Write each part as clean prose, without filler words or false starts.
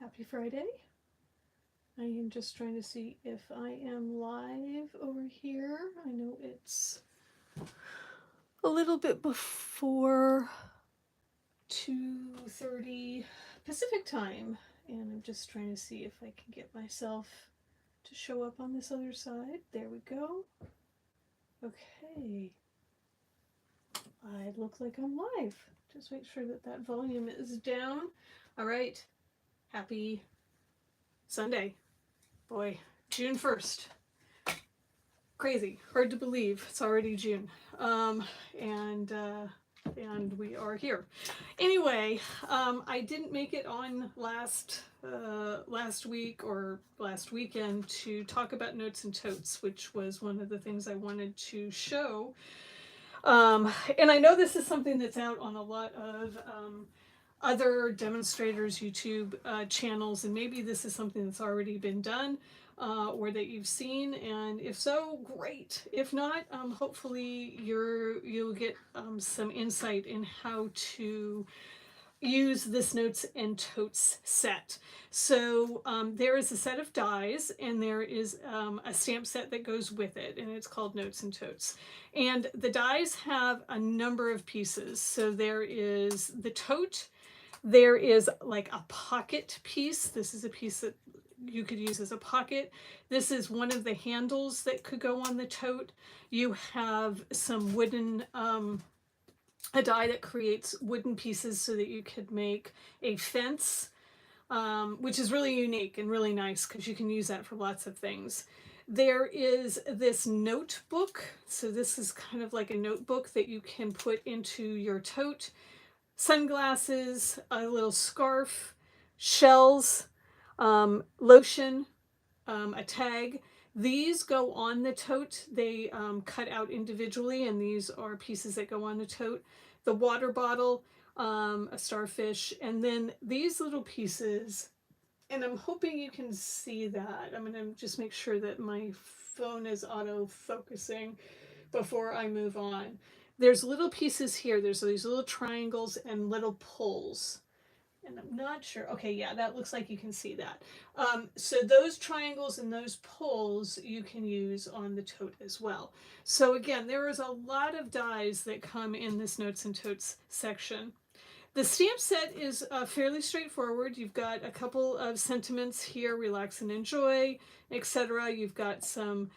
Happy Friday. I am just trying to see if I am live over here. I know it's a little bit before 2:30 Pacific time, and I'm just trying to see if I can get myself to show up on this other side. There we go. Okay. I look like I'm live. Just make sure that that volume is down. All right. Happy Sunday. Boy, June 1st. Crazy, hard to believe. It's already June. And we are here. Anyway, I didn't make it on last week or last weekend to talk about Notes and Totes, which was one of the things I wanted to show. And I know this is something that's out on a lot of other demonstrators YouTube channels, and maybe this is something that's already been done or that you've seen, and if so, great. If not, hopefully you'll get some insight in how to use this Notes and Totes set. So there is a set of dies, and there is a stamp set that goes with it, and it's called Notes and Totes. And the dies have a number of pieces. So there is the tote, there is like a pocket piece. This is a piece that you could use as a pocket. This is one of the handles that could go on the tote. You have some wooden, a die that creates wooden pieces so that you could make a fence, which is really unique and really nice because you can use that for lots of things. There is this notebook. So this is kind of like a notebook that you can put into your tote. Sunglasses, a little scarf, shells, lotion, a tag. These go on the tote. They cut out individually, and these are pieces that go on the tote. The water bottle, a starfish, and then these little pieces, and I'm hoping you can see that. I'm going to just make sure that my phone is auto-focusing before I move on. There's little pieces here. There's these little triangles and little pulls. And I'm not sure. Okay, yeah, that looks like you can see that. So those triangles and those pulls you can use on the tote as well. So again, there is a lot of dies that come in this Notes and Totes section. The stamp set is fairly straightforward. You've got a couple of sentiments here, relax and enjoy, etc. You've got some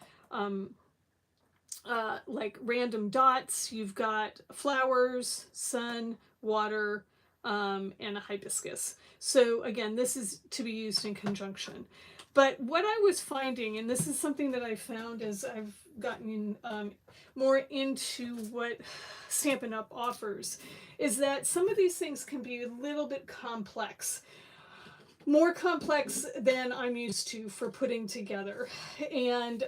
like random dots. You've got flowers, sun, water, and a hibiscus. So again, this is to be used in conjunction. But what I was finding, and this is something that I found as I've gotten more into what Stampin' Up! Offers, is that some of these things can be a little bit complex. More complex than I'm used to for putting together. And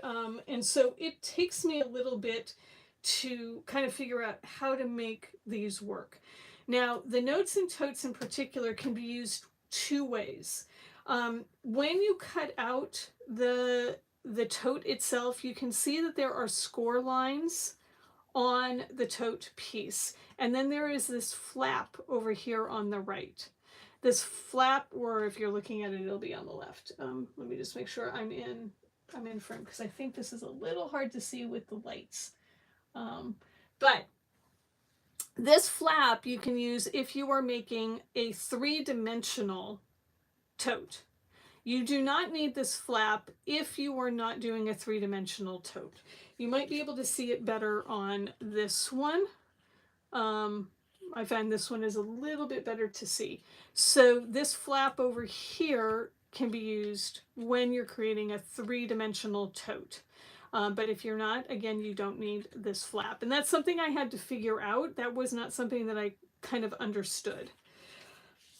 so it takes me a little bit to kind of figure out how to make these work. Now, the Notes and Totes in particular can be used two ways. When you cut out the tote itself, you can see that there are score lines on the tote piece. And then there is this flap over here on the right. This flap, or if you're looking at it, it'll be on the left. Let me just make sure I'm in frame, because I think this is a little hard to see with the lights. But this flap you can use if you are making a three-dimensional tote. You do not need this flap if you are not doing a three-dimensional tote. You might be able to see it better on this one. I find this one is a little bit better to see. So this flap over here can be used when you're creating a three-dimensional tote. But if you're not, again, you don't need this flap. And that's something I had to figure out. That was not something that I kind of understood.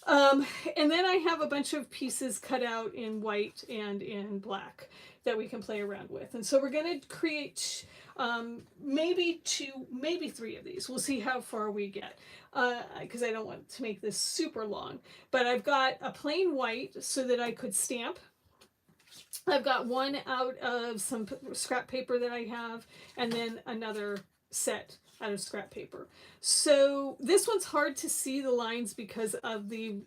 And then I have a bunch of pieces cut out in white and in black that we can play around with. And so we're going to create maybe two, maybe three of these. We'll see how far we get, because I don't want to make this super long. But I've got a plain white so that I could stamp. I've got one out of some scrap paper that I have, and then another set out of scrap paper. So this one's hard to see the lines because of the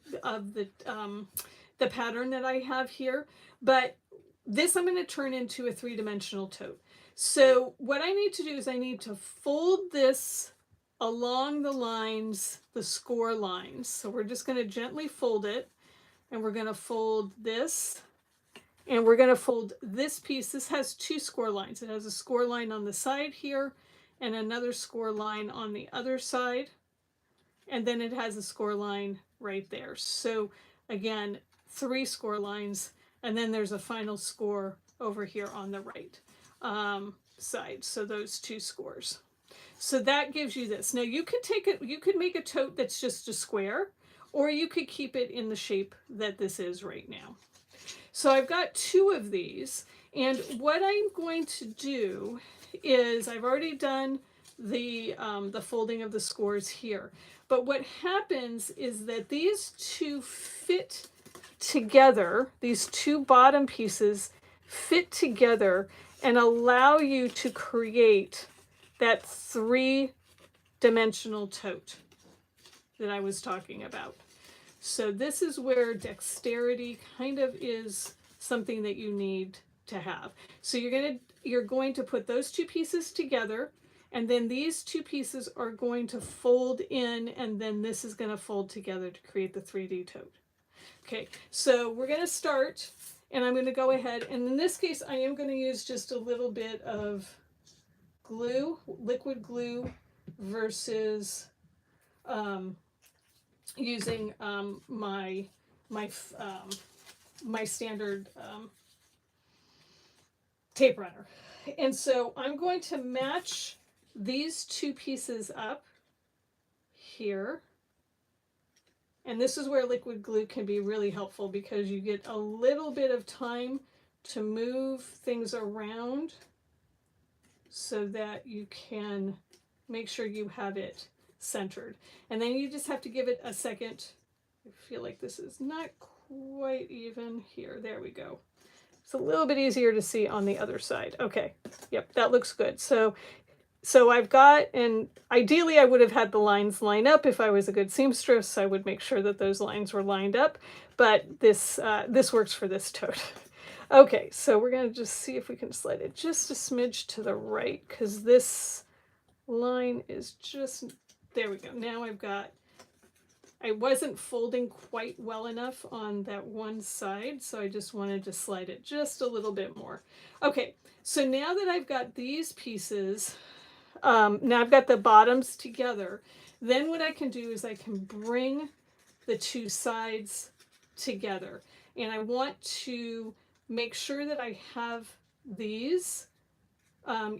the pattern that I have here, but this I'm going to turn into a 3-dimensional tote. So what I need to do is I need to fold this along the lines, the score lines. So we're just going to gently fold it, and we're going to fold this, and we're going to fold this piece. This has 2 score lines. It has a score line on the side here and another score line on the other side, and then it has a score line right there. So again, 3 score lines, and then there's a final score over here on the right side. So those 2 scores. So that gives you this. Now you could take it, you could make a tote that's just a square, or you could keep it in the shape that this is right now. So I've got 2 of these, and what I'm going to do is I've already done the folding of the scores here. But what happens is that these 2 fit together, these 2 bottom pieces fit together and allow you to create that 3-dimensional tote that I was talking about. So this is where dexterity kind of is something that you need to have. So you're going to put those 2 pieces together, and then these 2 pieces are going to fold in, and then this is going to fold together to create the 3D tote. Okay, so we're going to start, and I'm going to go ahead, and in this case I am going to use just a little bit of glue, liquid glue, versus using my standard tape runner. And so I'm going to match these 2 pieces up here. And this is where liquid glue can be really helpful, because you get a little bit of time to move things around so that you can make sure you have it centered. And then you just have to give it a second. I feel like this is not quite even here. There we go. It's a little bit easier to see on the other side. Okay, yep, that looks good. So I've got, and ideally I would have had the lines line up. If I was a good seamstress, I would make sure that those lines were lined up, but this works for this tote. Okay, so we're going to just see if we can slide it just a smidge to the right, because this line is just, there we go. Now I wasn't folding quite well enough on that one side, so I just wanted to slide it just a little bit more. Okay, so now that I've got these pieces, now I've got the bottoms together, then what I can do is I can bring the 2 sides together. And I want to make sure that I have these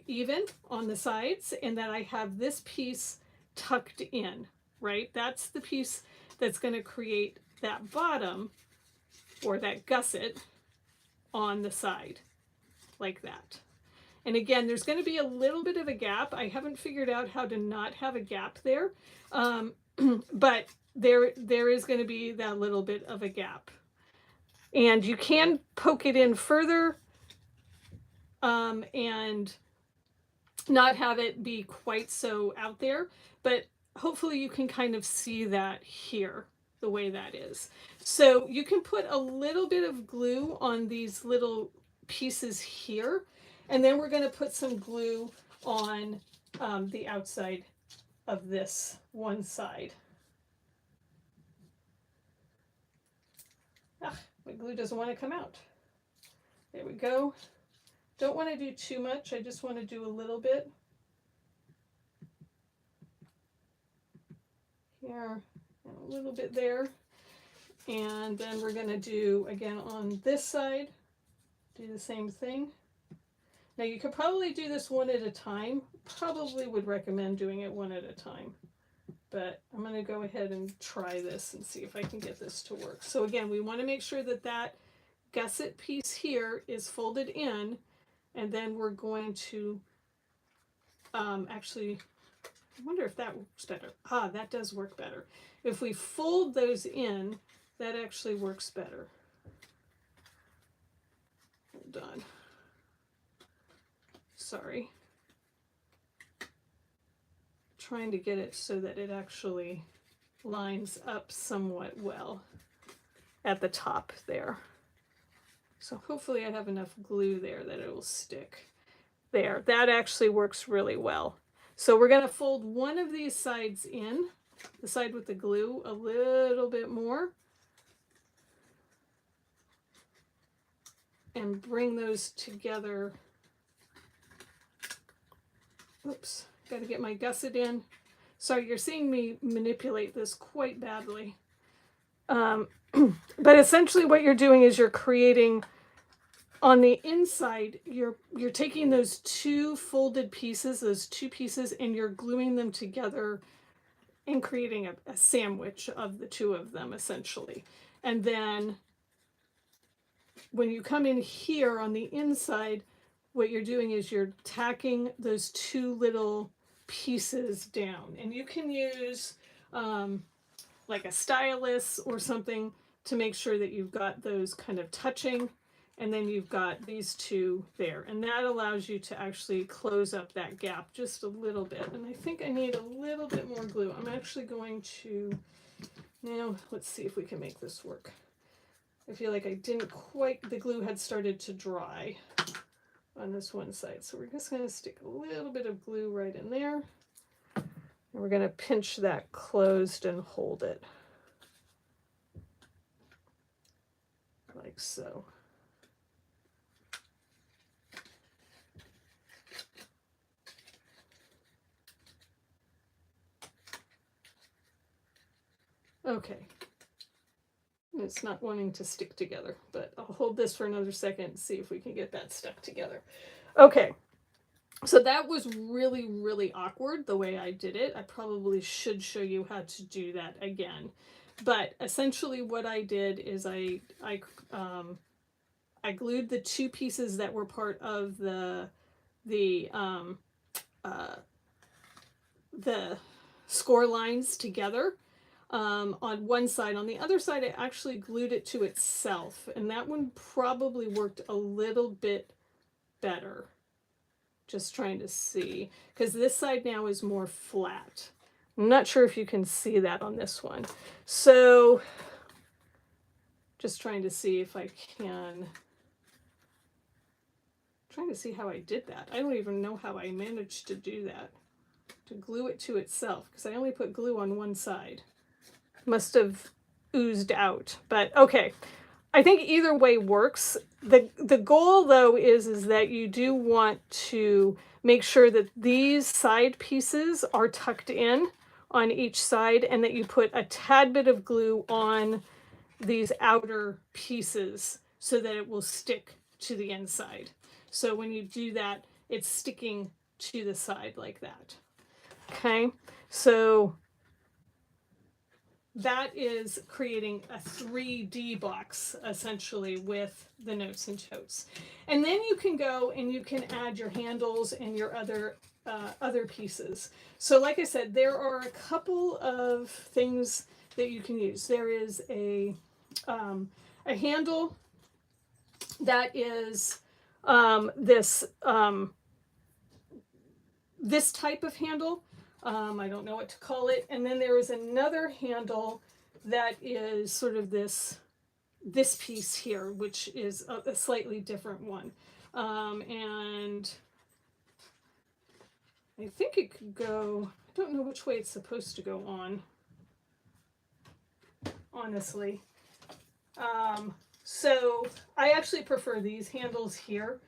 even on the sides, and that I have this piece tucked in, right? That's the piece that's going to create that bottom, or that gusset, on the side, like that. And again, there's going to be a little bit of a gap. I haven't figured out how to not have a gap there, but there is going to be that little bit of a gap. And you can poke it in further and not have it be quite so out there, but hopefully you can kind of see that here, the way that is. So you can put a little bit of glue on these little pieces here, and then we're going to put some glue on the outside of this one side. My glue doesn't want to come out. There we go. Don't want to do too much. I just want to do a little bit here and a little bit there. And then we're going to do, again, on this side, do the same thing. Now you could probably do this one at a time. Probably would recommend doing it one at a time. But I'm going to go ahead and try this and see if I can get this to work. So again, we want to make sure that that gusset piece here is folded in, and then we're going to actually, I wonder if that works better. Ah, that does work better. If we fold those in, that actually works better. Hold on. Sorry. Trying to get it so that it actually lines up somewhat well. at the top there. So hopefully I have enough glue there that it will stick. There, that actually works really well. So we're going to fold one of these sides in, the side with the glue, a little bit more. And bring those together. Oops, got to get my gusset in. Sorry, you're seeing me manipulate this quite badly. But essentially what you're doing is you're creating, on the inside, you're taking those two folded pieces, those two pieces, and you're gluing them together and creating a sandwich of the two of them, essentially. And then when you come in here on the inside, what you're doing is you're tacking those two little pieces down. And you can use like a stylus or something to make sure that you've got those kind of touching. And then you've got these two there. And that allows you to actually close up that gap just a little bit. And I think I need a little bit more glue. I'm actually going to, now let's see if we can make this work. I feel like I didn't quite, the glue had started to dry on this one side. So we're just going to stick a little bit of glue right in there. And we're going to pinch that closed and hold it. Like so. Okay. It's not wanting to stick together, but I'll hold this for another second and see if we can get that stuck together. Okay, so that was really, really awkward the way I did it. I probably should show you how to do that again. But essentially what I did is I glued the two pieces that were part of the score lines together. On one side. On the other side, I actually glued it to itself, and that one probably worked a little bit better. Just trying to see, because this side now is more flat. I'm not sure if you can see that on this one. So just trying to see if I can, trying to see how I did that. I don't even know how I managed to do that, to glue it to itself, because I only put glue on one side. Must have oozed out, but okay. I think either way works. The goal though is that you do want to make sure that these side pieces are tucked in on each side, and that you put a tad bit of glue on these outer pieces so that it will stick to the inside. So when you do that, it's sticking to the side like that. Okay, so that is creating a 3D box, essentially, with the notes and totes. And then you can go and you can add your handles and your other pieces. So like I said, there are a couple of things that you can use. There is a handle that is this type of handle. I don't know what to call it. And then there is another handle that is sort of this piece here, which is a slightly different one. And I think it could go, I don't know which way it's supposed to go on, honestly. So I actually prefer these handles here.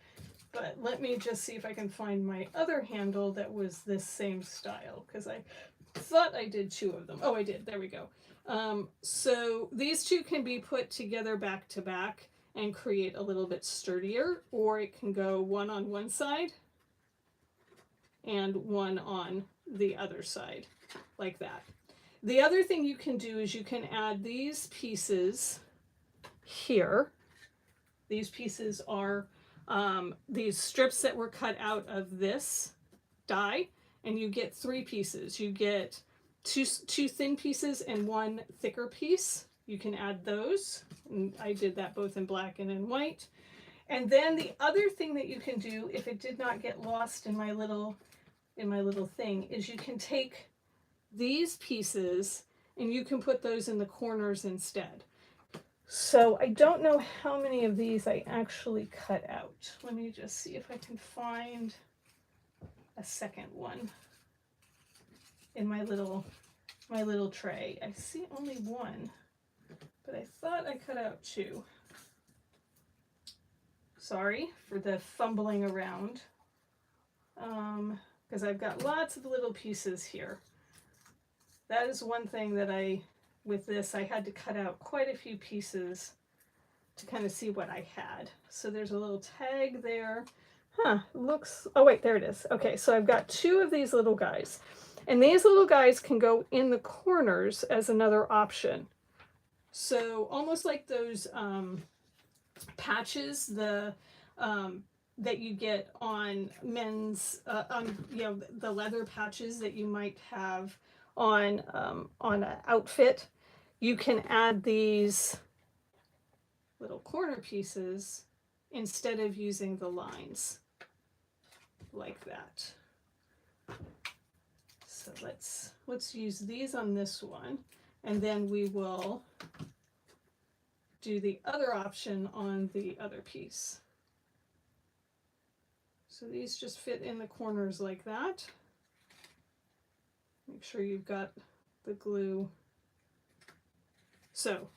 But let me just see if I can find my other handle that was this same style, because I thought I did two of them. Oh, I did. There we go. So these two can be put together back to back and create a little bit sturdier, or it can go one on one side and one on the other side, like that. The other thing you can do is you can add these pieces here. These pieces are these strips that were cut out of this die, and you get three pieces. You get two thin pieces and one thicker piece. You can add those, and I did that both in black and in white. And then the other thing that you can do, if it did not get lost in my little thing, is you can take these pieces and you can put those in the corners instead. So I don't know how many of these I actually cut out. Let me just see if I can find a second one in my little tray. I see only one, but I thought I cut out two. Sorry for the fumbling around, because I've got lots of little pieces here. That is one thing that with this, I had to cut out quite a few pieces to kind of see what I had. So there's a little tag there. Looks, oh wait, there it is. Okay, so I've got two of these little guys. And these little guys can go in the corners as another option. So almost like those patches, that you get on men's, the leather patches that you might have on an outfit. You can add these little corner pieces instead of using the lines like that. So let's use these on this one, and then we will do the other option on the other piece. So these just fit in the corners like that. Make sure you've got the glue. So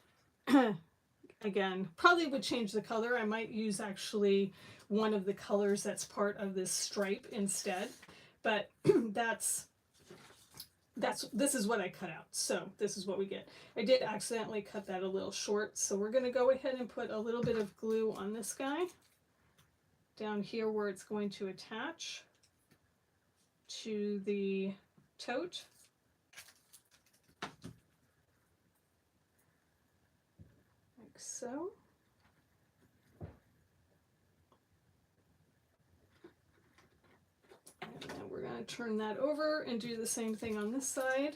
again, probably would change the color. I might use actually one of the colors that's part of this stripe instead, but this is what I cut out. So this is what we get. I did accidentally cut that a little short, so we're going to go ahead and put a little bit of glue on this guy down here where it's going to attach to the tote. Like so. And then we're going to turn that over and do the same thing on this side.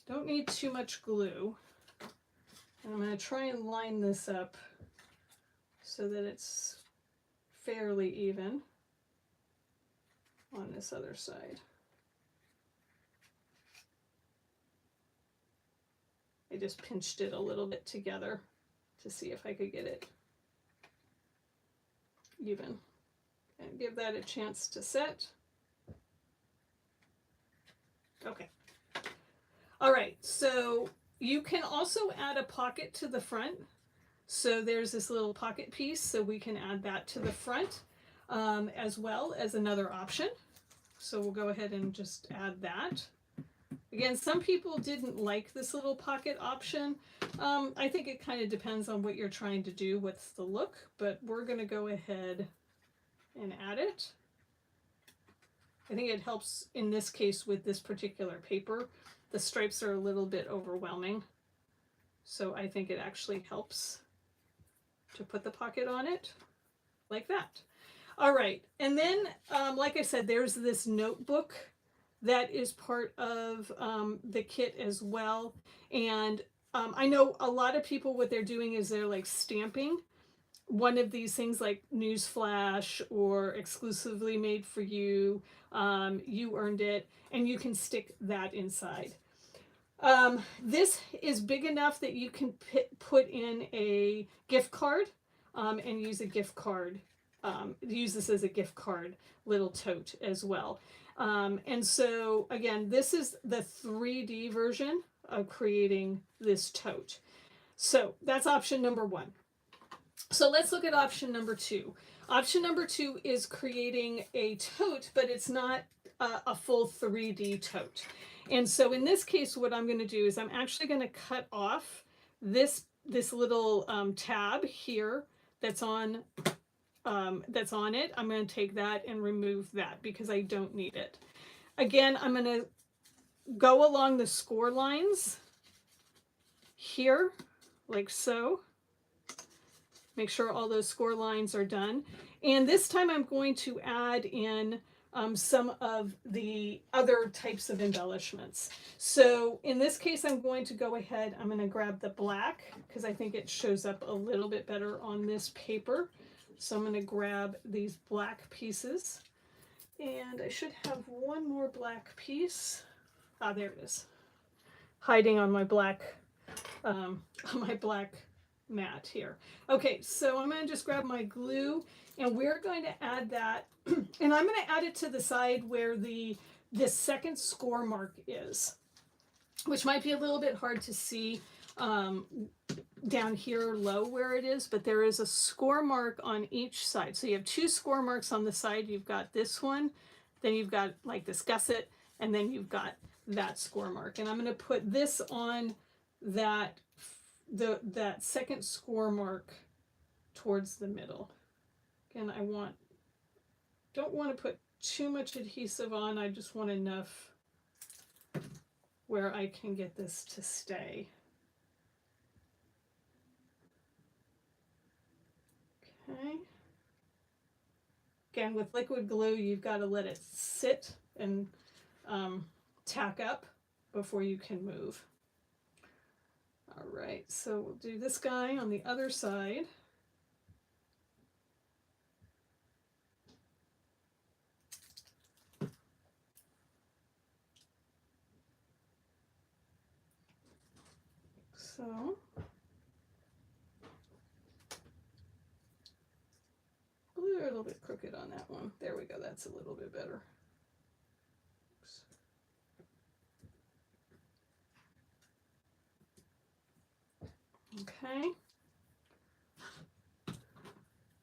Don't need too much glue. And I'm going to try and line this up so that it's fairly even on this other side. I just pinched it a little bit together to see if I could get it even and give that a chance to set. Okay. All right, so you can also add a pocket to the front. So there's this little pocket piece, so we can add that to the front as well as another option. So we'll go ahead and just add that. Again, some people didn't like this little pocket option. I think it kind of depends on what you're trying to do with the look, but we're going to go ahead and add it. I think it helps in this case with this particular paper. The stripes are a little bit overwhelming, so I think it actually helps to put the pocket on it like that. All right, and then like I said, there's this notebook that is part of the kit as well. And I know a lot of people, what they're doing is they're like stamping one of these things like newsflash or exclusively made for you, you earned it, and you can stick that inside. This is big enough that you can put in a gift card and use a gift card, use this as a gift card little tote as well. And so again, this is the 3D version of creating this tote. So that's option number one. So let's look at option number two. Option number two is creating a tote, but it's not a full 3D tote. And so in this case, what I'm going to do is I'm actually going to cut off this little tab here that's on it. I'm going to take that and remove that because I don't need it. Again, I'm going to go along the score lines here, like so. Make sure all those score lines are done. And this time I'm going to add in some of the other types of embellishments. So in this case, I'm going to go ahead, I'm going to grab the black because I think it shows up a little bit better on this paper. So I'm going to grab these black pieces, and I should have one more black piece. Ah, there it is. hiding on my black mat here. Okay, so I'm going to just grab my glue, and we're going to add that, and I'm going to add it to the side where this second score mark is, which might be a little bit hard to see down here low where it is, but there is a score mark on each side. So you have 2 score marks on the side. You've got this one, then you've got like this gusset, and then you've got that score mark. And I'm going to put this on that second score mark towards the middle. Again, don't want to put too much adhesive on. I just want enough where I can get this to stay. Okay. Again, with liquid glue, you've got to let it sit and tack up before you can move. All right, so we'll do this guy on the other side. So a little bit crooked on that one. There we go, that's a little bit better. Oops. Okay.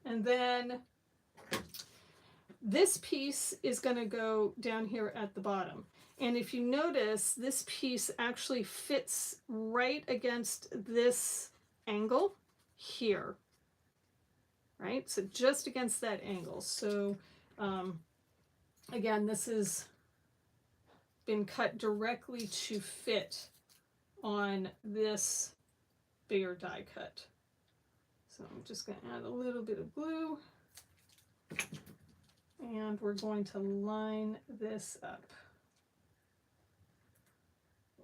And then this piece is going to go down here at the bottom. And if you notice, this piece actually fits right against this angle here, right? So just against that angle. So again, this has been cut directly to fit on this bigger die cut. So I'm just going to add a little bit of glue, and we're going to line this up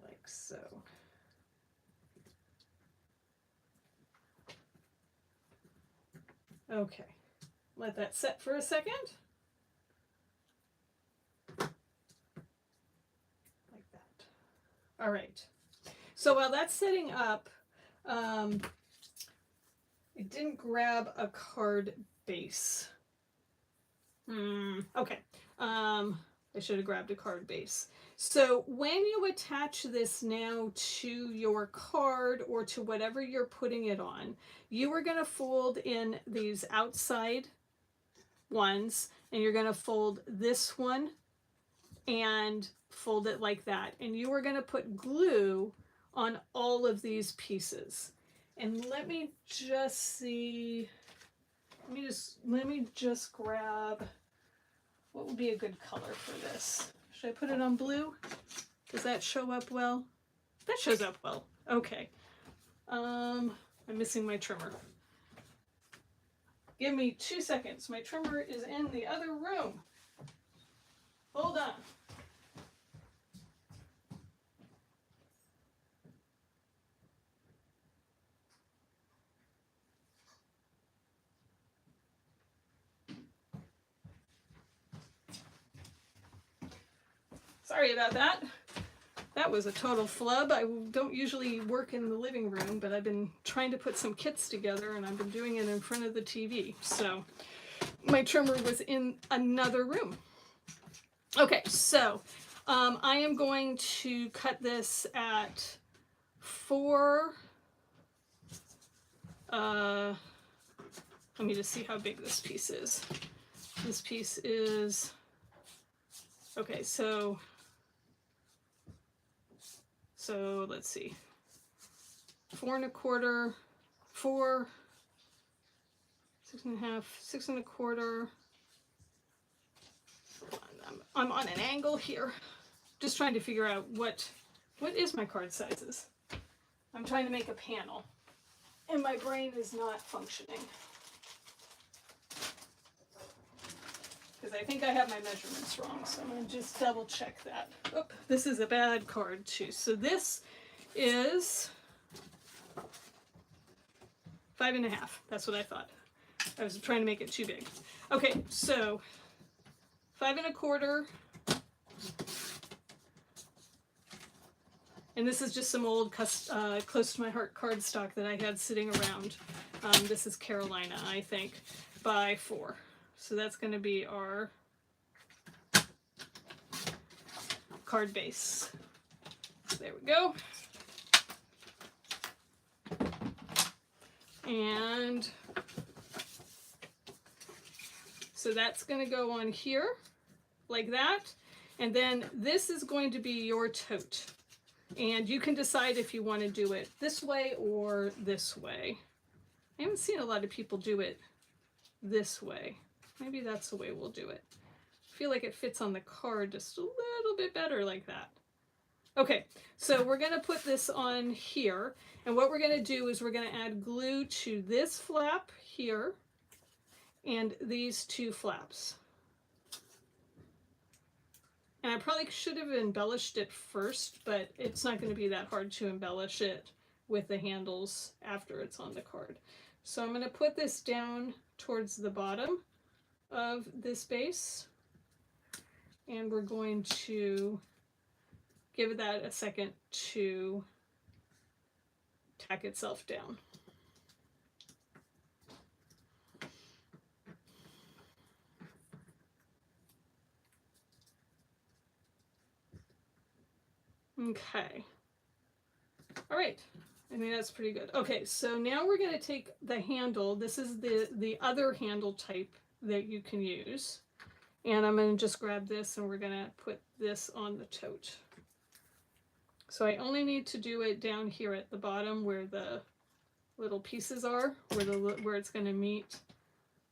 like so. Okay, let that set for a second. Like that. All right. So while that's setting up, I didn't grab a card base. Okay. I should have grabbed a card base. So when you attach this now to your card or to whatever you're putting it on, you are going to fold in these outside ones, and you're going to fold this one and fold it like that. And you are going to put glue on all of these pieces. And let me just see, let me just grab, what would be a good color for this? Should I put it on blue? Does that show up well? That shows up well. Okay. I'm missing my trimmer. Give me 2 seconds. My trimmer is in the other room. Hold on. Sorry about that. That was a total flub. I don't usually work in the living room, but I've been trying to put some kits together, and I've been doing it in front of the TV. So my trimmer was in another room. Okay, so I am going to cut this at 4. Let me just see how big this piece is. This piece is, okay, so let's see, 4 1/4, 4, 6 1/2, 6 1/4. I'm on an angle here, just trying to figure out what is my card sizes. I'm trying to make a panel, and my brain is not functioning because I think I have my measurements wrong, so I'm going to just double check that. Oh, this is a bad card too. So this is 5 1/2. That's what I thought. I was trying to make it too big. Okay, so 5 1/4. And this is just some old close to my heart cardstock that I had sitting around. This is Carolina, I think, by 4. So that's going to be our card base. There we go. And so that's going to go on here like that. And then this is going to be your tote. And you can decide if you want to do it this way or this way. I haven't seen a lot of people do it this way. Maybe that's the way we'll do it. I feel like it fits on the card just a little bit better like that. Okay, so we're going to put this on here. And what we're going to do is we're going to add glue to this flap here and these 2 flaps. And I probably should have embellished it first, but it's not going to be that hard to embellish it with the handles after it's on the card. So I'm going to put this down towards the bottom of this base, and we're going to give that a second to tack itself down. Okay. All right. I think that's pretty good. Okay, so now we're going to take the handle. This is the other handle type that you can use. And I'm going to just grab this and we're going to put this on the tote. So I only need to do it down here at the bottom where the little pieces are, where it's going to meet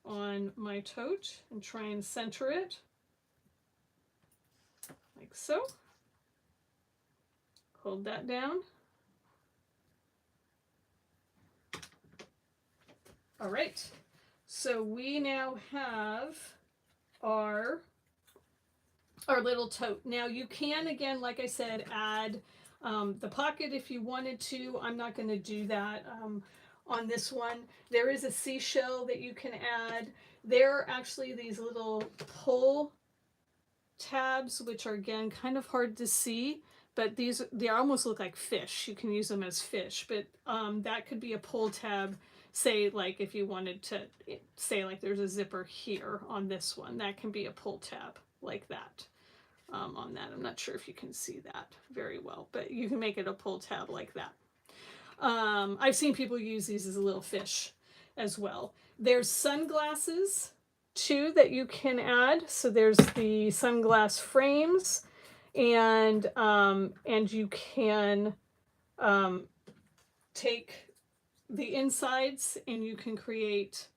on my tote, and try and center it like so. Hold that down. All right, so we now have our little tote. Now you can, again, like I said, add the pocket if you wanted to. I'm not going to do that on this one. There is a seashell that you can add. There are actually these little pull tabs, which are, again, kind of hard to see, but they almost look like fish. You can use them as fish, but that could be a pull tab. Say, like, if you wanted to say, like, there's a zipper here on this one, that can be a pull tab like that. On that, I'm not sure if you can see that very well, but you can make it a pull tab like that. I've seen people use these as a little fish as well. There's sunglasses too that you can add. So there's the sunglass frames, and you can take the insides and you can create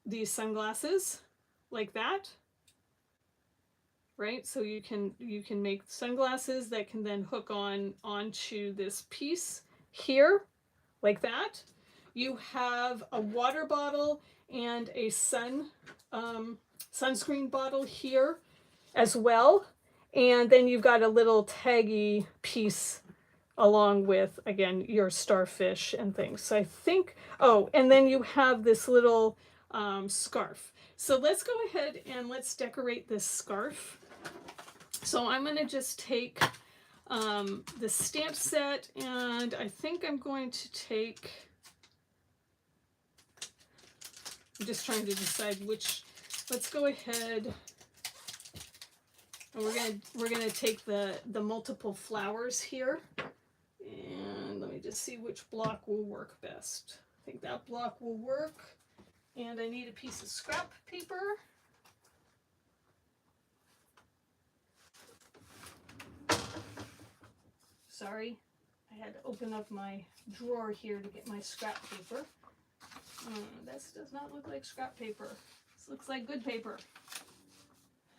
these sunglasses like that, right? So you can make sunglasses that can then hook onto this piece here like that. You have a water bottle and a sunscreen bottle here as well, and then you've got a little taggy piece along with, again, your starfish and things. So I think, oh, and then you have this little scarf. So let's go ahead and let's decorate this scarf. So I'm going to just take the stamp set, and I think I'm going to take, I'm just trying to decide which, let's go ahead, and we're gonna take the multiple flowers here. And let me just see which block will work best. I think that block will work. And I need a piece of scrap paper. Sorry, I had to open up my drawer here to get my scrap paper. This does not look like scrap paper. This looks like good paper.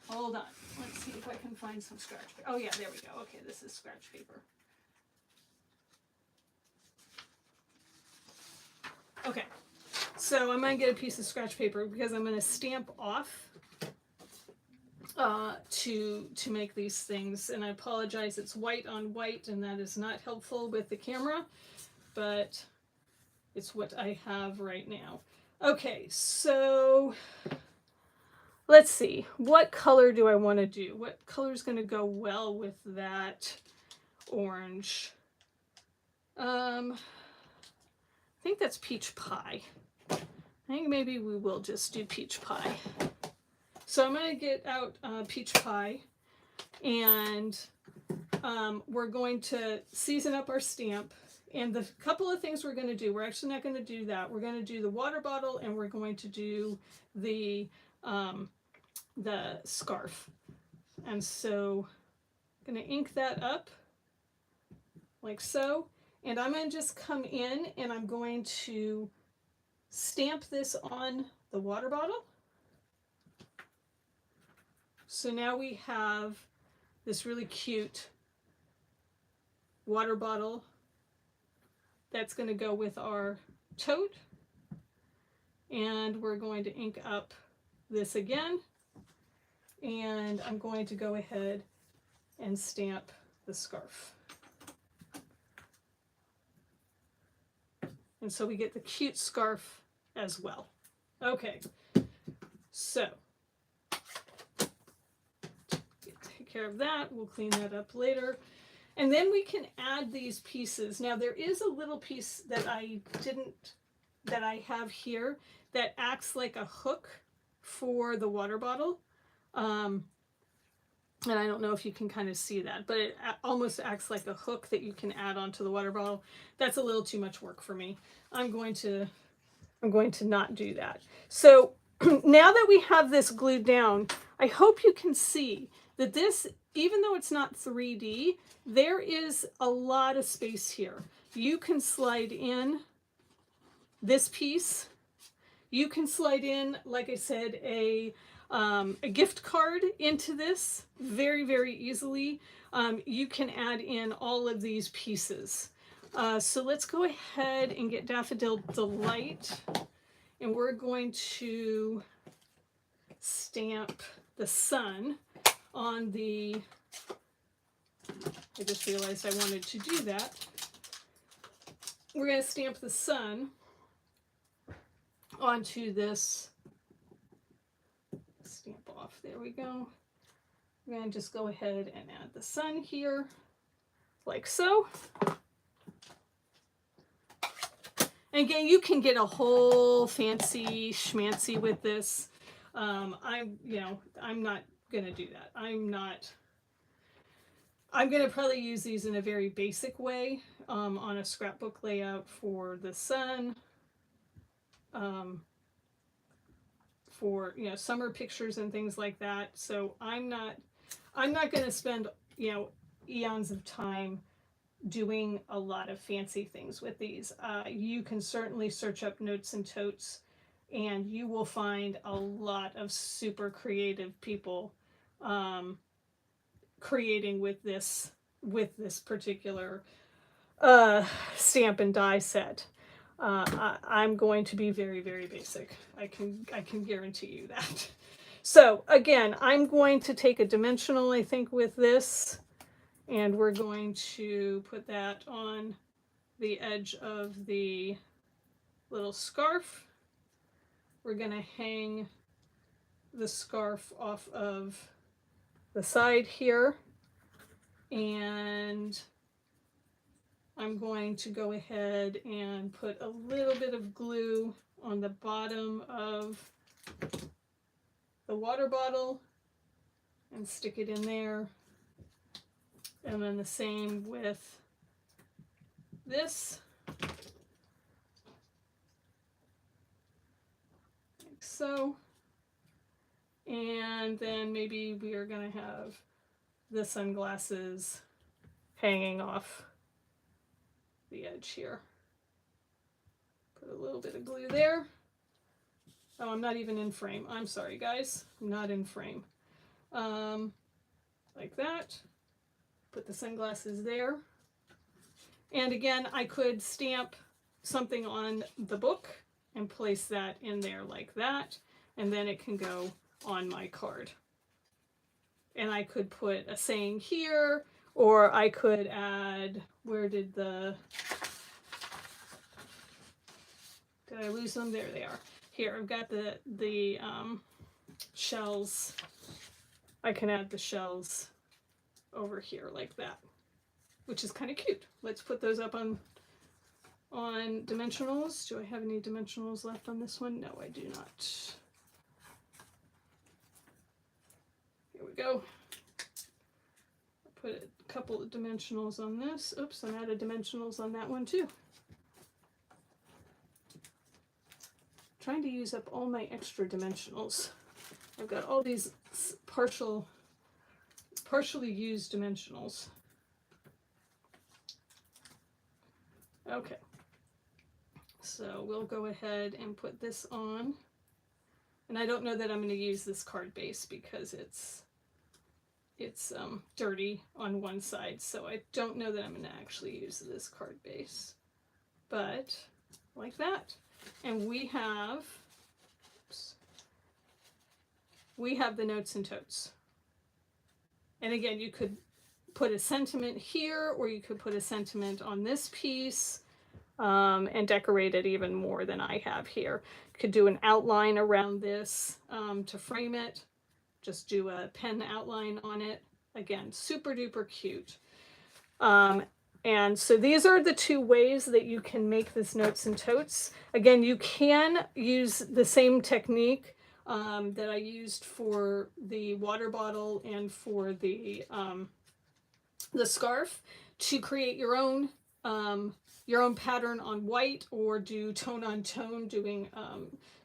Hold on. Let's see if I can find some scratch paper. Oh yeah, there we go. Okay, this is scratch paper. Okay, so I'm going to get a piece of scratch paper because I'm going to stamp off to make these things. And I apologize, it's white on white, and that is not helpful with the camera, but it's what I have right now. Okay, so let's see. What color do I want to do? What color is going to go well with that orange. I think that's peach pie. I think maybe we will just do peach pie. So I'm going to get out peach pie, and we're going to season up our stamp. And the couple of things we're going to do, we're actually not going to do that. We're going to do the water bottle, and we're going to do the scarf. And so I'm going to ink that up like so. And I'm going to just come in and I'm going to stamp this on the water bottle. So now we have this really cute water bottle that's going to go with our tote. And we're going to ink up this again. And I'm going to go ahead and stamp the scarf. And so we get the cute scarf as well. Okay, so take care of that. We'll clean that up later. And then we can add these pieces. Now there is a little piece that I have here that acts like a hook for the water bottle. And I don't know if you can kind of see that, but it almost acts like a hook that you can add onto the water bottle. That's a little too much work for me. I'm going to not do that. So now that we have this glued down, I hope you can see that this, even though it's not 3D, there is a lot of space here. You can slide in this piece. You can slide in, like I said, a gift card into this very, very easily. You can add in all of these pieces. So let's go ahead and get Daffodil Delight, and we're going to stamp the sun on the, I just realized I wanted to do that. We're going to stamp the sun onto this stamp off. There we go. We're going to just go ahead and add the sun here, like so. And again, you can get a whole fancy schmancy with this. I'm not going to do that. I'm going to probably use these in a very basic way on a scrapbook layout for the sun. For summer pictures and things like that. So I'm not going to spend eons of time doing a lot of fancy things with these. You can certainly search up Notes and Totes, and you will find a lot of super creative people creating with this particular stamp and die set. I'm going to be very, very basic. I can guarantee you that. So again, I'm going to take a dimensional, I think, with this, and we're going to put that on the edge of the little scarf. We're going to hang the scarf off of the side here, and I'm going to go ahead and put a little bit of glue on the bottom of the water bottle and stick it in there. And then the same with this. Like so. And then maybe we are going to have the sunglasses hanging off the edge here. Put a little bit of glue there. Oh, I'm not even in frame. I'm sorry, guys. I'm not in frame. Like that. Put the sunglasses there. And again, I could stamp something on the book and place that in there like that. And then it can go on my card. And I could put a saying here, or I could add, where did I lose them? There they are. Here, I've got the shells. I can add the shells over here like that. which is kind of cute. Let's put those up on dimensionals. Do I have any dimensionals left on this one? No, I do not. Here we go. Put a couple of dimensionals on this. Oops, I'm out of dimensionals on that one too. Trying to use up all my extra dimensionals. I've got all these partially used dimensionals. Okay, so we'll go ahead and put this on. And I don't know that I'm going to use this card base because it's dirty on one side, so I don't know that I'm going to actually use this card base. But like that. And we have the notes and totes. And again, you could put a sentiment here, or you could put a sentiment on this piece and decorate it even more than I have here. You could do an outline around this to frame it. Just do a pen outline on it. Again, super duper cute. And so these are the two ways that you can make this notes and totes. Again, you can use the same technique that I used for the water bottle and for the scarf to create your own pattern on white, or do tone on tone, doing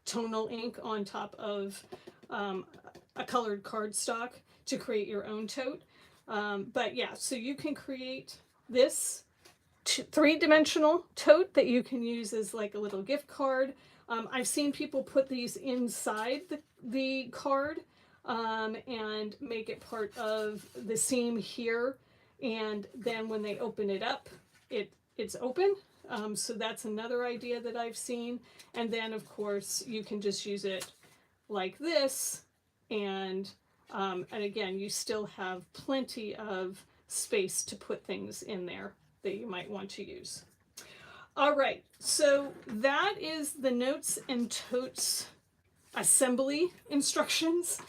tonal ink on top of a colored cardstock to create your own tote. But yeah, so you can create this three-dimensional tote that you can use as like a little gift card. I've seen people put these inside the card and make it part of the seam here, and then when they open it up, it's open. So that's another idea that I've seen. And then of course you can just use it like this, and again, you still have plenty of space to put things in there that you might want to use. All right, so that is the notes and totes assembly instructions.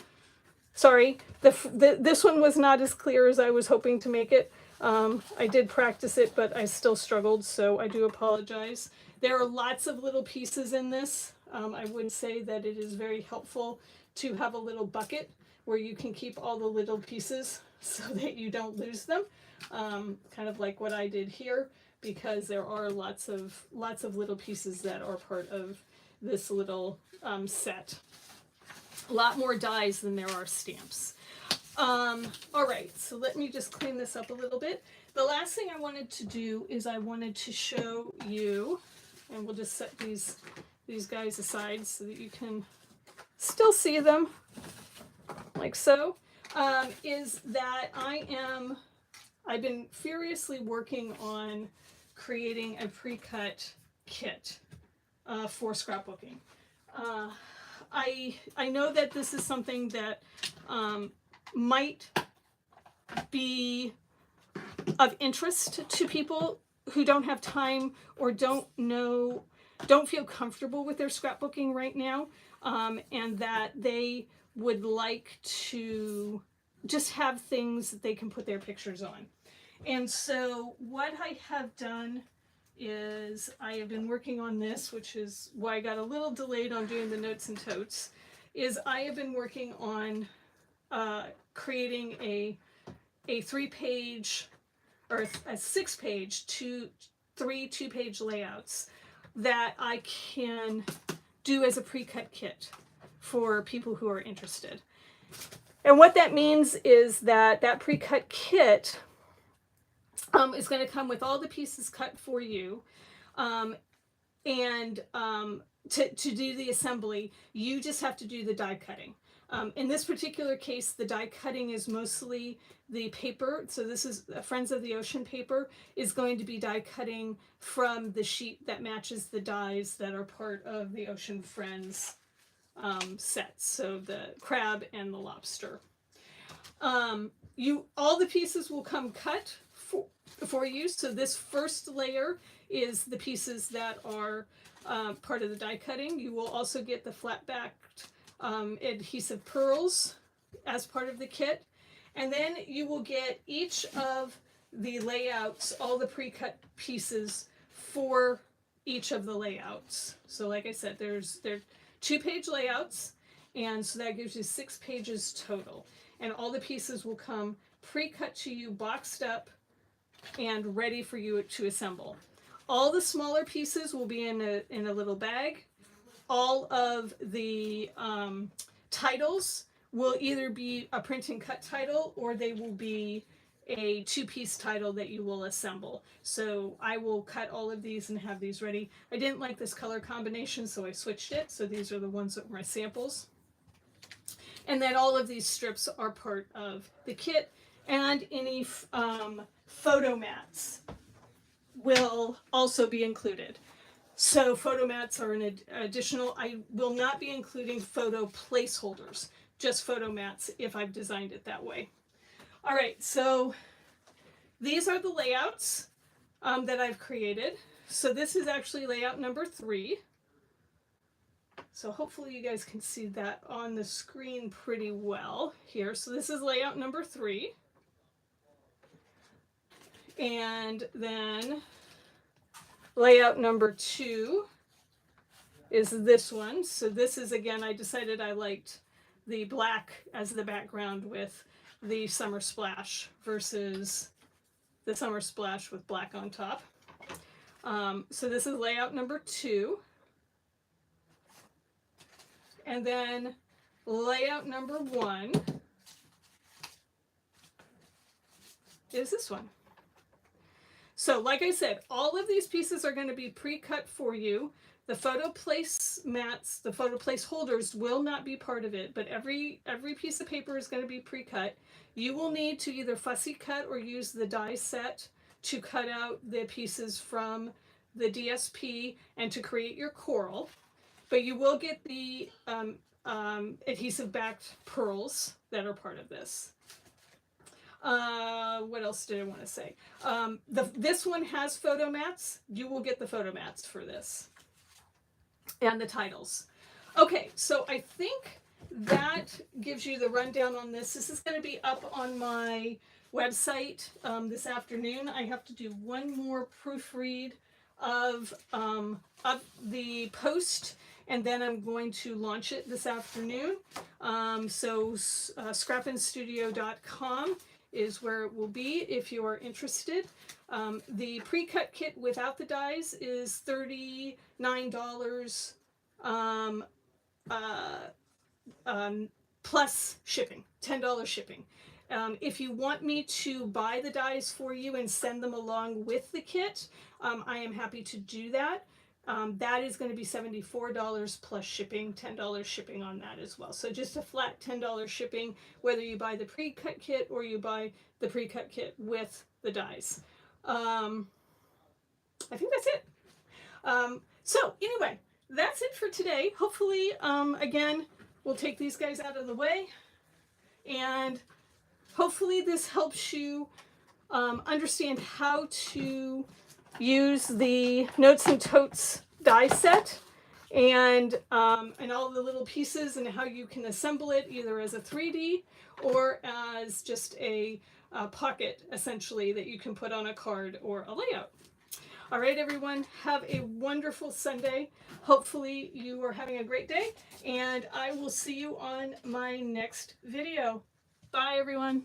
Sorry, this one was not as clear as I was hoping to make it. I did practice it, but I still struggled, so I do apologize. There are lots of little pieces in this. I would say that it is very helpful to have a little bucket where you can keep all the little pieces so that you don't lose them. Kind of like what I did here, because there are lots of little pieces that are part of this little set. A lot more dies than there are stamps. All right, so let me just clean this up a little bit. The last thing I wanted to do is I wanted to show you, and we'll just set these guys aside so that you can still see them, like so, is that I've been furiously working on creating a pre-cut kit for scrapbooking. I know that this is something that might be of interest to people who don't have time or don't feel comfortable with their scrapbooking right now, and that they would like to just have things that they can put their pictures on. And so what I have done is I have been working on this, which is why I got a little delayed on doing the notes and totes, is I have been working on creating a 3-page or a 6-page three 2-page layouts that I can do as a pre-cut kit for people who are interested. And what that means is that pre-cut kit is going to come with all the pieces cut for you, and to do the assembly, you just have to do the die cutting. In this particular case, the die cutting is mostly the paper. So this is Friends of the Ocean paper is going to be die cutting from the sheet that matches the dies that are part of the Ocean Friends set. So the crab and the lobster. All the pieces will come cut for you. So this first layer is the pieces that are part of the die cutting. You will also get the flat-backed adhesive pearls as part of the kit. And then you will get each of the layouts, all the pre-cut pieces for each of the layouts. So like I said, they're 2-page layouts, and so that gives you 6 pages total. And all the pieces will come pre-cut to you, boxed up, and ready for you to assemble. All the smaller pieces will be in a little bag. All of the titles will either be a print and cut title, or they will be a 2-piece title that you will assemble. So I will cut all of these and have these ready. I didn't like this color combination, so I switched it. So these are the ones that were my samples. And then all of these strips are part of the kit, and any photo mats will also be included. So photo mats are an additional. I will not be including photo placeholders, just photo mats if I've designed it that way. All right, so these are the layouts that I've created. So this is actually layout number 3. So hopefully you guys can see that on the screen pretty well here. So this is layout number 3. And then layout number 2 is this one. So this is, again, I decided I liked the black as the background with the summer splash versus the summer splash with black on top. So this is layout number 2. And then layout number 1 is this one. So like I said, all of these pieces are going to be pre-cut for you. The photo place mats, the photo place holders will not be part of it, but every piece of paper is going to be pre-cut. You will need to either fussy cut or use the die set to cut out the pieces from the DSP and to create your coral. But you will get the adhesive backed pearls that are part of this. What else did I want to say? This one has photo mats. You will get the photo mats for this. And the titles. Okay, so I think that gives you the rundown on this. This is going to be up on my website this afternoon. I have to do one more proofread of the post, and then I'm going to launch it this afternoon. So scrapinstudio.com is where it will be if you are interested. The pre-cut kit without the dies is $39 plus shipping, $10 shipping. If you want me to buy the dies for you and send them along with the kit, I am happy to do that. That is going to be $74 plus shipping, $10 shipping on that as well. So just a flat $10 shipping, whether you buy the pre-cut kit or you buy the pre-cut kit with the dies. I think that's it. So anyway, that's it for today. Hopefully, again, we'll take these guys out of the way, and hopefully this helps you understand how to use the Notes and Totes die set and all the little pieces, and how you can assemble it either as a 3D or as just a pocket, essentially, that you can put on a card or a layout. All right, everyone, have a wonderful Sunday. Hopefully you are having a great day, and I will see you on my next video. Bye, everyone.